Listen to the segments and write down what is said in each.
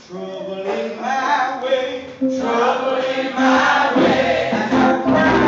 Trouble in my way, Trouble in my way. I have cried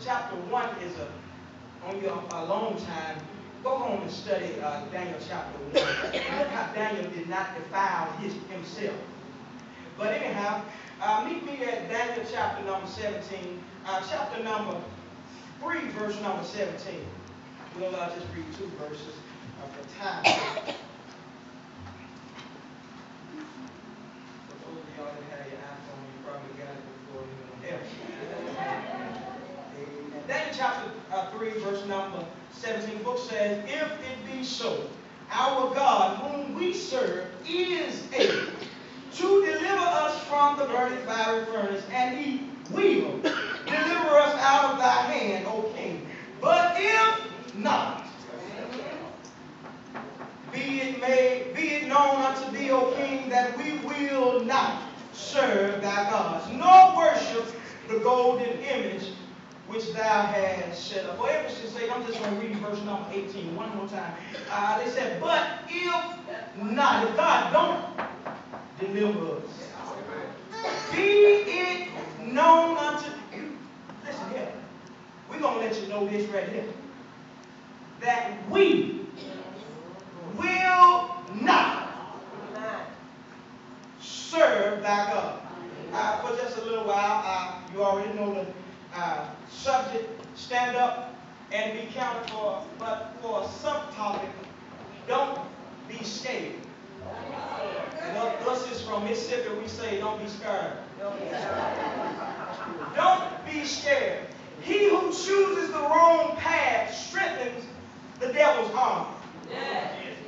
chapter 1 is on you a long time. Go home and study Daniel chapter 1. Look how Daniel did not defile himself. But anyhow, meet me at Daniel chapter number 17, chapter number 3, verse number 17. We'll just read 2 verses for time. For those of y'all that have your iPhone, you probably got it before anyone else. Daniel chapter 3, verse number 17, the book says, "If it be so, our God, whom we serve, is able to deliver us from the burning fiery furnace, and he will deliver us out of thy hand, O king. But if not, be it known unto thee, O king, that we will not serve thy gods, nor worship the golden image which thou hast set up. For emphasis' sake, I'm just going to read verse number 18 one more time. They said, but if not, if God don't deliver us, be it known unto you. Listen here. We're going to let you know this right here. That we will not serve thy God. For just a little while, you already know the subject, stand up and be counted for, but for a subtopic, don't be scared. And us is from Mississippi, we say don't be scared. Don't be scared. He who chooses the wrong path strengthens the devil's arm.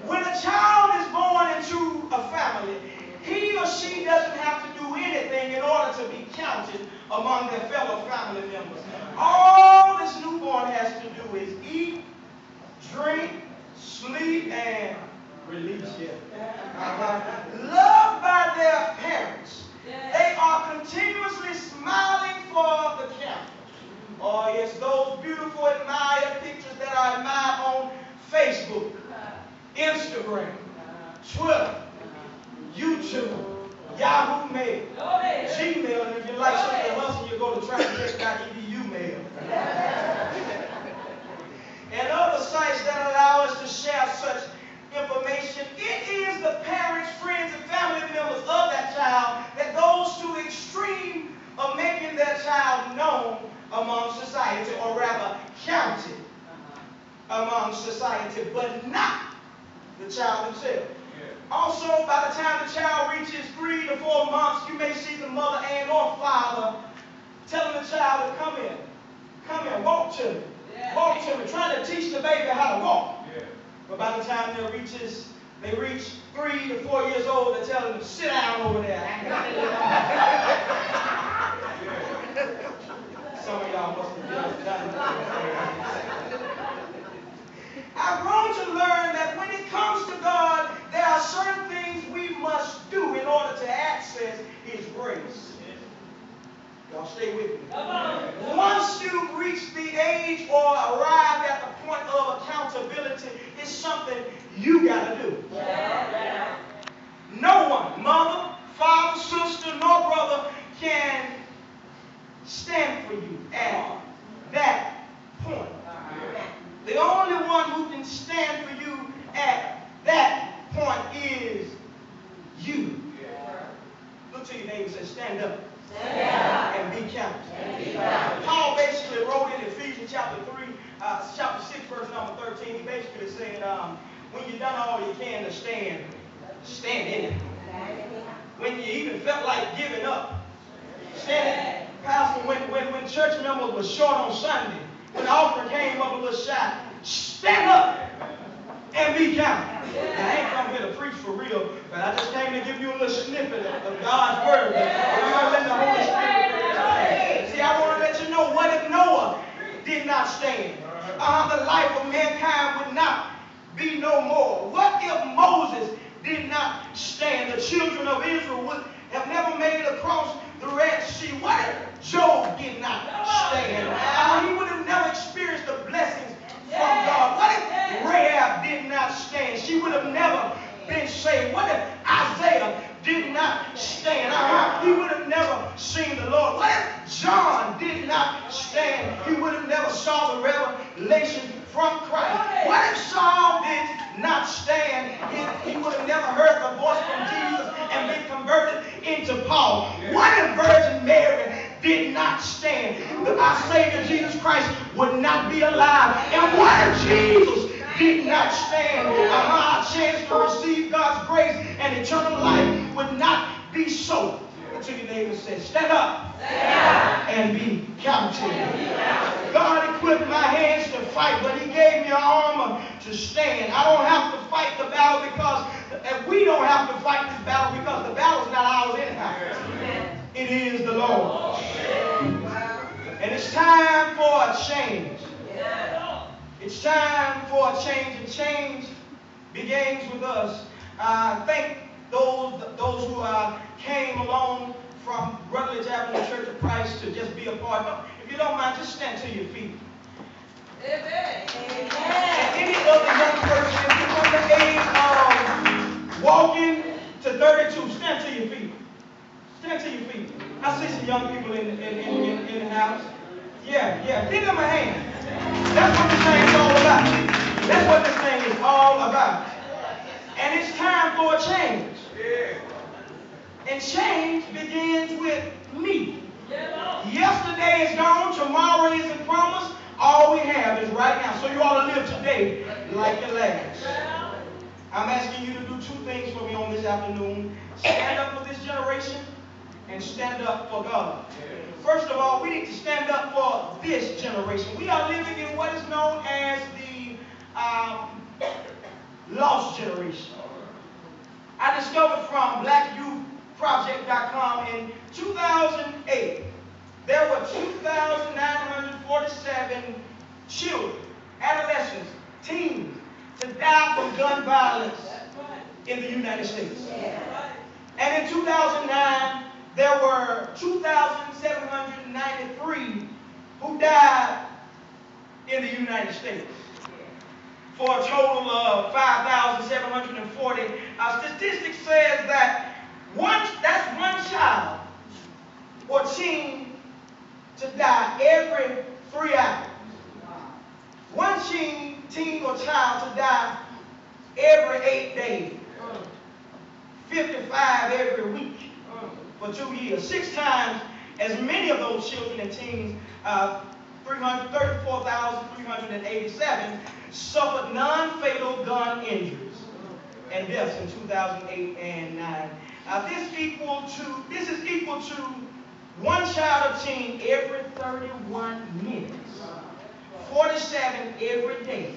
When a child is born into a family, he or she doesn't have to do anything in order to be counted among their fellow family members. All this newborn has to do is eat, drink, sleep, and release. Loved by their parents, they are continuously smiling for the camera. Oh yes, those beautiful admired pictures that are admired on Facebook, Instagram, Twitter, YouTube, Yahoo Mail, Gmail, and if you like something else, you go to traffic.edu mail. And other sites that allow us to share such information. It is the parents, friends, and family members of that child that goes to the extreme of making that child known among society, or rather counted among society, but not the child himself. Also, by the time the child reaches 3 to 4 months, you may see the mother and or father telling the child to come here, walk to me, trying to teach the baby how to walk. But by the time they reach 3 to 4 years old, they tell them to sit down over there. Some of y'all must have done that. I've grown to learn that when it comes to God, there are certain things we must do in order to access His grace. Y'all stay with me. Once you reach the age or arrive at the point of accountability, it's something you got to do. No one, mother, father, sister, nor brother, can stand for you at that point. The only one who can stand for you at that point is you. Look to your neighbor and say, stand up. And be counted. Paul basically wrote in Ephesians chapter 6, verse number 13, he basically said, when you've done all you can to stand in it. When you even felt like giving up, stand. Pastor, when church members were short on Sunday, when the offering came up a little shy, stand up and be counted. I ain't come here to preach for real, but I just came to give you a little snippet of God's word. And we're going to let the Holy Spirit. See, I want to let you know, what if Noah did not stand? The life of mankind would not be no more. What if Moses did not stand? The children of Israel would have never made it across the Red Sea. What if Job did not stand? He would have never experienced the blessings from God. What if Rahab did not stand? She would have never been saved. What if Isaiah did not stand? He would have never seen the Lord. What if John did not stand? He would have never saw the revelation from Christ. What if Saul did not stand? He would have never heard the voice from Jesus and been converted into Paul. What if Virgin Mary did not stand? Our Savior Jesus Christ would not be alive. And what if Jesus did not stand? Our chance to receive God's grace and eternal life would not be so. To your neighbor says, stand up and be counted. God equipped my hands to fight, but He gave me an armor to stand. I don't have to fight the battle and we don't have to fight this battle because the battle's not ours anyhow. It is the Lord. And it's time for a change. It's time for a change, and change begins with us. Thank those who came along from Rutledge Avenue Church of Christ to just be a part. No, if you don't mind, just stand to your feet. Amen. And any other young person, if you're from the age of walking to 32, stand to your feet. Stand to your feet. I see some young people in the house. Yeah. Give them a hand. That's what this thing is all about. That's what this thing is all about. And it's time for a change. And change begins with me. Yesterday is gone. Tomorrow isn't promised. All we have is right now. So you ought to live today like your last. I'm asking you to do two things for me on this afternoon. Stand up for this generation and stand up for God. First of all, we need to stand up for this generation. We are living in what is known as the lost generation. I discovered from BlackYouthProject.com in 2008, there were 2,947 children, adolescents, teens to die from gun violence in the United States. And in 2009, there were 2,793 who died in the United States, for a total of 5,740. Statistics says that that's one child or teen to die every 3 hours. One teen or child to die every 8 days. 55 every week for 2 years. 6 times as many of those children and teens, 34,387, suffered non-fatal gun injuries and deaths in 2008 and 9. This is equal to one child or teen every 31 minutes, 47 every day,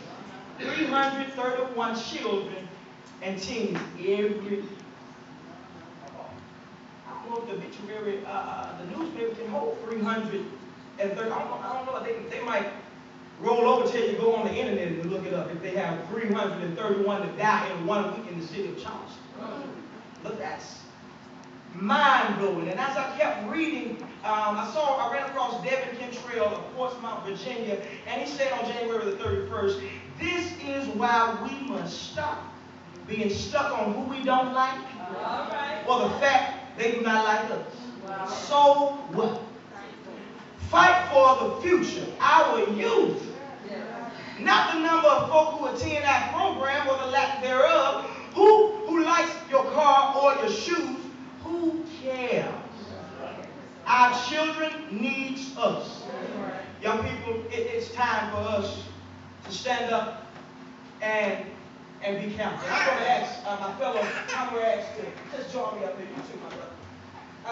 331 children and teens every. I don't know if the obituary, the newspaper can hold 330. I don't know. They might roll over till you go on the internet and look it up. If they have 331 to die in 1 week in the city of Charleston. Look, that's mind-blowing. And as I kept reading, I ran across Devin Kentrell of Portsmouth, Virginia, and he said on January the 31st, this is why we must stop being stuck on who we don't like, or the fact they do not like us. So what? Fight for the future, our youth. Not the number of folk who attend our program or the lack thereof. Who likes your car or your shoes? Who cares? Our children needs us. Young people, it's time for us to stand up and be counted. I'm going to ask my fellow comrades to just join me up here. You too, my brother.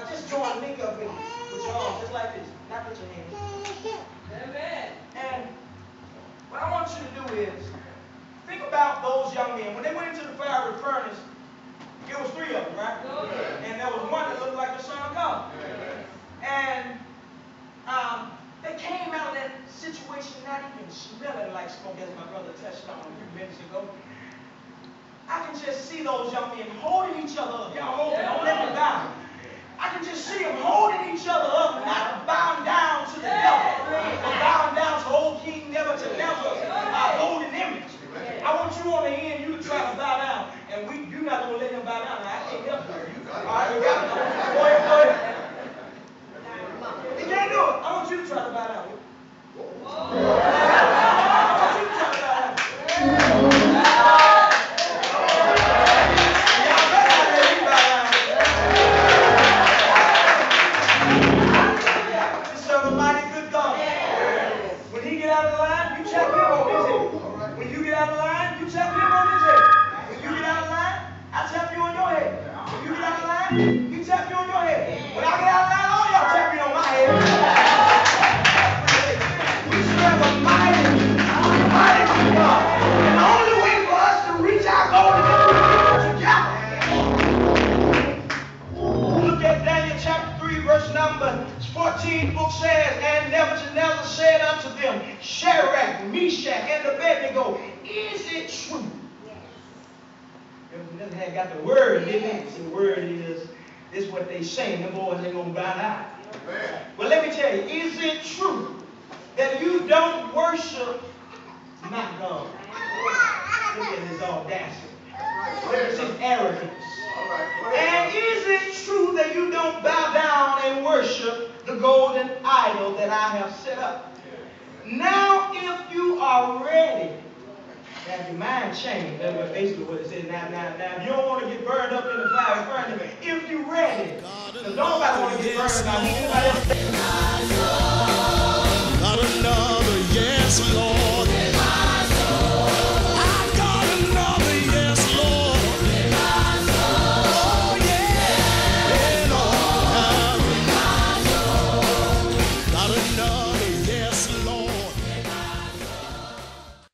Just join Nick up here with your arms, just like this. Not with your hands. Amen. And what I want you to do is think about those young men. When they went into the fiery furnace, it was 3 of them, right? And there was one that looked like the Son of God. And they came out of that situation not even smelling like smoke, as my brother touched on a few minutes ago. I can just see those young men holding each other up. Y'all hold it, don't let them down. I can just see them holding each other up, not bowing down to the devil, but bowing down to old King Nebuchadnezzar's golden image. I want you on the end, you to try to bow down, and you're not going to let him bow down. Now, I can't help you. All right, you got it. Go ahead. He can't do it. I want you to try to bow down. I want you to try to bow down. You tap you on your head. When I get out of line, all y'all tap me on my head. We serve a mighty God. And the only way for us to reach our goal is to look at Daniel chapter 3, verse number 14. Book says, and Nebuchadnezzar said unto them, Shadrach, Meshach, and Abednego, is it true? Nebuchadnezzar had got the word, didn't he? The word is, This is what they saying. Them boys ain't gonna bow down. Well, let me tell you, is it true that you don't worship my God? Look at his audacity. Look at his arrogance. And is it true that you don't bow down and worship the golden idol that I have set up? Now, if you are ready, have your mind changed. That's what basically what it says. Now, if you don't want to get burned up in the fire, burn it. If you're ready, because nobody want to get burned by anybody else. Got another yes, Lord.